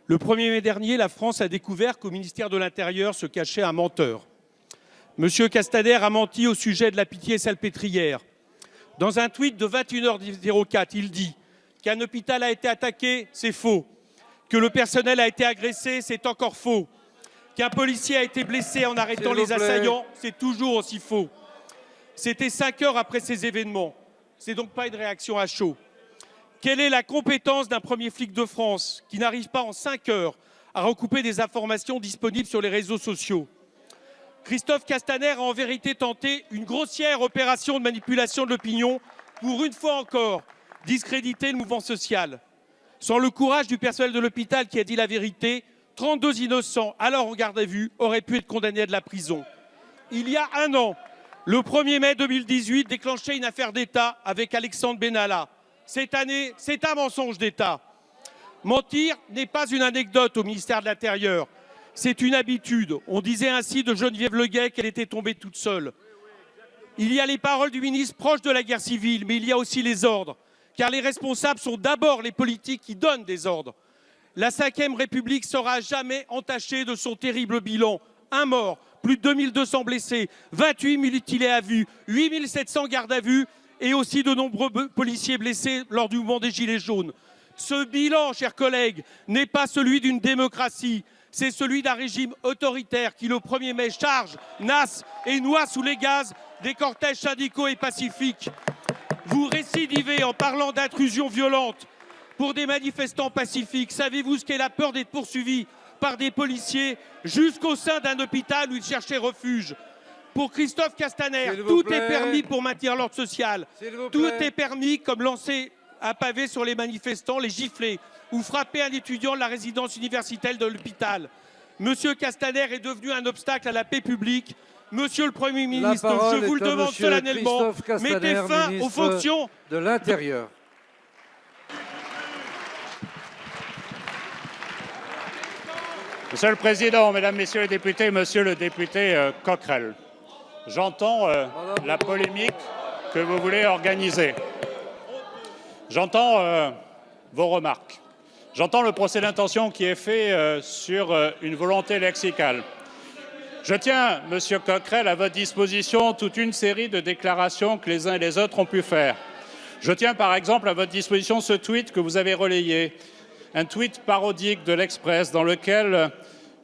Le 1er mai dernier, la France a découvert qu'au ministère de l'Intérieur se cachait un menteur. Monsieur Castaner a menti au sujet de la Pitié-Salpêtrière. Dans un tweet de 21h04, il dit qu'un hôpital a été attaqué, c'est faux. Que le personnel a été agressé, c'est encore faux. Qu'un policier a été blessé en arrêtant les assaillants, c'est toujours aussi faux. C'était 5 heures après ces événements. C'est donc pas une réaction à chaud. Quelle est la compétence d'un premier flic de France qui n'arrive pas en 5 heures à recouper des informations disponibles sur les réseaux sociaux? Christophe Castaner a en vérité tenté une grossière opération de manipulation de l'opinion pour, une fois encore, discréditer le mouvement social. Sans le courage du personnel de l'hôpital qui a dit la vérité, 32 innocents, alors en garde à vue, auraient pu être condamnés à de la prison. Il y a un an, le 1er mai 2018, déclenchait une affaire d'État avec Alexandre Benalla. Cette année, c'est un mensonge d'État. Mentir n'est pas une anecdote au ministère de l'Intérieur. C'est une habitude. On disait ainsi de Geneviève Leguet qu'elle était tombée toute seule. Il y a les paroles du ministre proche de la guerre civile, mais il y a aussi les ordres. Car les responsables sont d'abord les politiques qui donnent des ordres. La 5e République sera jamais entachée de son terrible bilan. Un mort, plus de 2200 blessés, 28 mutilés à vue, 8700 gardes à vue et aussi de nombreux policiers blessés lors du mouvement des Gilets jaunes. Ce bilan, chers collègues, n'est pas celui d'une démocratie, c'est celui d'un régime autoritaire qui, le 1er mai, charge, nasse et noie sous les gaz des cortèges syndicaux et pacifiques. Vous récidivez en parlant d'intrusion violente pour des manifestants pacifiques. Savez-vous ce qu'est la peur d'être poursuivi par des policiers jusqu'au sein d'un hôpital où ils cherchaient refuge? Pour Christophe Castaner, tout est permis pour maintenir l'ordre social. Tout est permis comme lancer un pavé sur les manifestants, les gifler ou frapper un étudiant de la résidence universitaire de l'hôpital. Monsieur Castaner est devenu un obstacle à la paix publique. Monsieur le Premier ministre, je vous le demande solennellement, mettez fin aux fonctions de l'Intérieur. Monsieur le Président, Mesdames, Messieurs les députés, Monsieur le député Coquerel, j'entends la polémique que vous voulez organiser. J'entends vos remarques. J'entends le procès d'intention qui est fait sur une volonté lexicale. Je tiens, Monsieur Coquerel, à votre disposition toute une série de déclarations que les uns et les autres ont pu faire. Je tiens par exemple à votre disposition ce tweet que vous avez relayé, un tweet parodique de l'Express dans lequel,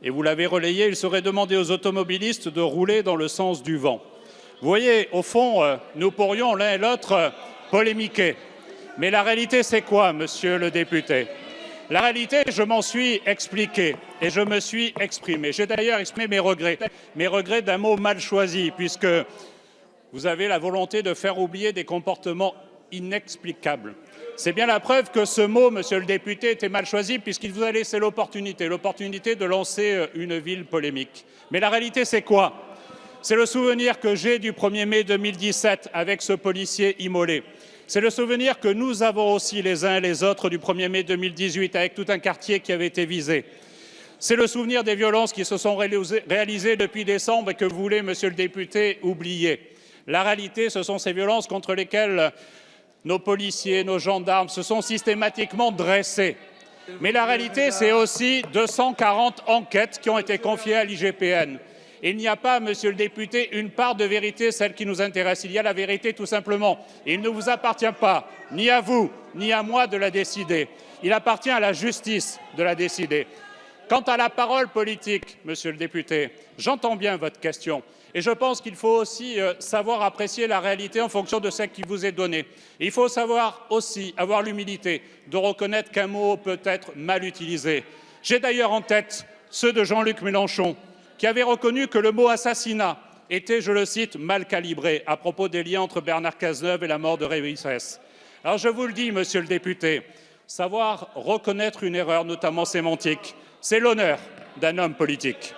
et vous l'avez relayé, il serait demandé aux automobilistes de rouler dans le sens du vent. Vous voyez, au fond, nous pourrions l'un et l'autre polémiquer. Mais la réalité, c'est quoi, monsieur le député? La réalité, je m'en suis expliqué et je me suis exprimé. J'ai d'ailleurs exprimé mes regrets d'un mot mal choisi, puisque vous avez la volonté de faire oublier des comportements inexplicables. C'est bien la preuve que ce mot, monsieur le député, était mal choisi, puisqu'il vous a laissé l'opportunité de lancer une vile polémique. Mais la réalité, c'est quoi? C'est le souvenir que j'ai du 1er mai 2017 avec ce policier immolé. C'est le souvenir que nous avons aussi les uns et les autres du 1er mai 2018 avec tout un quartier qui avait été visé. C'est le souvenir des violences qui se sont réalisées depuis décembre et que vous voulez, monsieur le député, oublier. La réalité, ce sont ces violences contre lesquelles nos policiers, nos gendarmes se sont systématiquement dressés. Mais la réalité, c'est aussi 240 enquêtes qui ont été confiées à l'IGPN. Il n'y a pas, monsieur le député, une part de vérité, celle qui nous intéresse. Il y a la vérité, tout simplement. Il ne vous appartient pas, ni à vous, ni à moi, de la décider. Il appartient à la justice de la décider. Quant à la parole politique, monsieur le député, j'entends bien votre question. Et je pense qu'il faut aussi savoir apprécier la réalité en fonction de ce qui vous est donné. Il faut savoir aussi avoir l'humilité de reconnaître qu'un mot peut être mal utilisé. J'ai d'ailleurs en tête ceux de Jean-Luc Mélenchon, qui avait reconnu que le mot assassinat était, je le cite, mal calibré à propos des liens entre Bernard Cazeneuve et la mort de Rémi Fraisse. Alors je vous le dis, monsieur le député, savoir reconnaître une erreur, notamment sémantique, c'est l'honneur d'un homme politique.